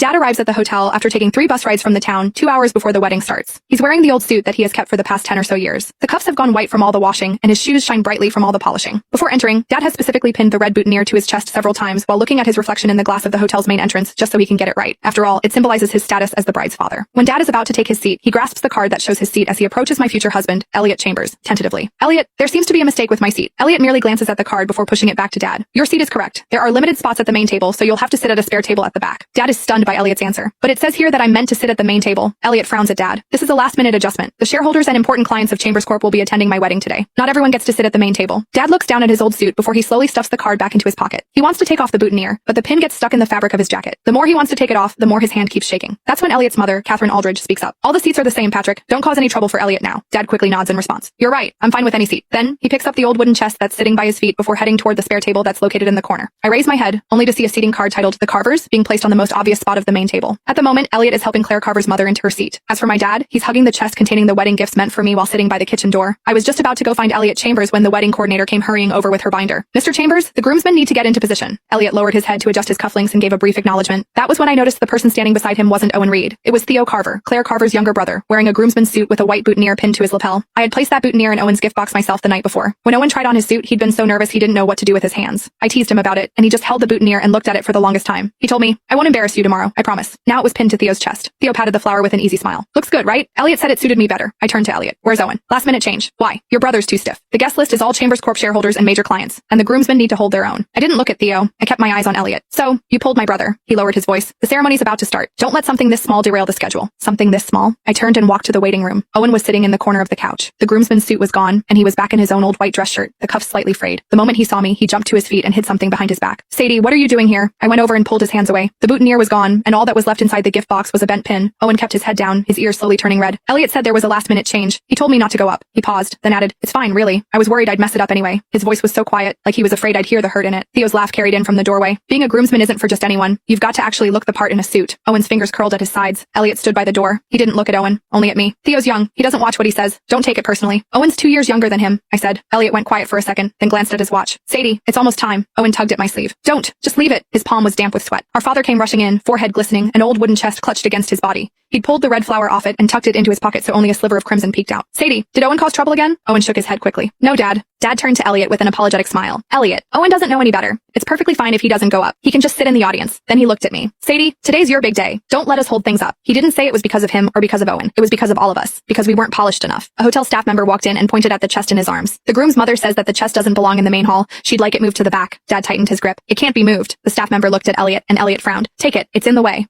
Dad arrives at the hotel after taking 3 bus rides from the town 2 hours before the wedding starts. He's wearing the old suit that he has kept for the past 10 or so years. The cuffs have gone white from all the washing, and his shoes shine brightly from all the polishing. Before entering, Dad has specifically pinned the red boutonniere to his chest several times while looking at his reflection in the glass of the hotel's main entrance just so he can get it right. After all, it symbolizes his status as the bride's father. When Dad is about to take his seat, he grasps the card that shows his seat as he approaches my future husband, Elliot Chambers, tentatively. Elliot, there seems to be a mistake with my seat. Elliot merely glances at the card before pushing it back to Dad. Your seat is correct. There are limited spots at the main table, so you'll have to sit at a spare table at the back. Dad is stunned by Elliot's answer. But it says here that I'm meant to sit at the main table. Elliot frowns at Dad. This is a last-minute adjustment. The shareholders and important clients of Chambers Corp will be attending my wedding today. Not everyone gets to sit at the main table. Dad looks down at his old suit before he slowly stuffs the card back into his pocket. He wants to take off the boutonniere, but the pin gets stuck in the fabric of his jacket. The more he wants to take it off, the more his hand keeps shaking. That's when Elliot's mother, Catherine Aldridge, speaks up. All the seats are the same, Patrick. Don't cause any trouble for Elliot now. Dad quickly nods in response. You're right. I'm fine with any seat. Then, he picks up the old wooden chest that's sitting by his feet before heading toward the spare table that's located in the corner. I raise my head, only to see a seating card titled The Carvers being placed on the most obvious spot of the main table. At the moment, Elliot is helping Claire Carver's mother into her seat. As for my dad, he's hugging the chest containing the wedding gifts meant for me while sitting by the kitchen door. I was just about to go find Elliot Chambers when the wedding coordinator came hurrying over with her binder. Mr. Chambers, the groomsmen need to get into position. Elliot lowered his head to adjust his cufflinks and gave a brief acknowledgement. That was when I noticed the person standing beside him wasn't Owen Reed. It was Theo Carver, Claire Carver's younger brother, wearing a groomsman's suit with a white boutonniere pinned to his lapel. I had placed that boutonniere in Owen's gift box myself the night before. When Owen tried on his suit, he'd been so nervous he didn't know what to do with his hands. I teased him about it, and he just held the boutonniere and looked at it for the longest time. He told me, I won't embarrass you tomorrow, I promise. Now it was pinned to Theo's chest. Theo patted the flower with an easy smile. Looks good, right? Elliot said it suited me better. I turned to Elliot. Where's Owen? Last minute change. Why? Your brother's too stiff. The guest list is all Chambers Corp shareholders and major clients, and the groomsmen need to hold their own. I didn't look at Theo. I kept my eyes on Elliot. So, you pulled my brother. He lowered his voice. The ceremony's about to start. Don't let something this small derail the schedule. Something this small? I turned and walked to the waiting room. Owen was sitting in the corner of the couch. The groomsman's suit was gone, and he was back in his own old white dress shirt, the cuffs slightly frayed. The moment he saw me, he jumped to his feet and hid something behind his back. Sadie, what are you doing here? I went over and pulled his hands away. The boutonniere was gone, and all that was left inside the gift box was a bent pin. Owen kept his head down, his ears slowly turning red. Elliot said there was a last-minute change. He told me not to go up. He paused, then added, it's fine, really. I was worried I'd mess it up anyway. His voice was so quiet, like he was afraid I'd hear the hurt in it. Theo's laugh carried in from the doorway. Being a groomsman isn't for just anyone. You've got to actually look the part in a suit. Owen's fingers curled at his sides. Elliot stood by the door. He didn't look at Owen, only at me. Theo's young. He doesn't watch what he says. Don't take it personally. Owen's 2 years younger than him, I said. Elliot went quiet for a second, then glanced at his watch. Sadie, it's almost time. Owen tugged at my sleeve. Don't. Just leave it. His palm was damp with sweat. Our father came rushing in, forehead glistening, an old wooden chest clutched against his body. He'd pulled the red flower off it and tucked it into his pocket so only a sliver of crimson peeked out. Sadie, did Owen cause trouble again? Owen shook his head quickly. No, Dad. Dad turned to Elliot with an apologetic smile. Elliot, Owen doesn't know any better. It's perfectly fine if he doesn't go up. He can just sit in the audience. Then he looked at me. Sadie, today's your big day. Don't let us hold things up. He didn't say it was because of him or because of Owen. It was because of all of us. Because we weren't polished enough. A hotel staff member walked in and pointed at the chest in his arms. The groom's mother says that the chest doesn't belong in the main hall. She'd like it moved to the back. Dad tightened his grip. It can't be moved. The staff member looked at Elliot, and Elliot frowned. Take it. It's in the way.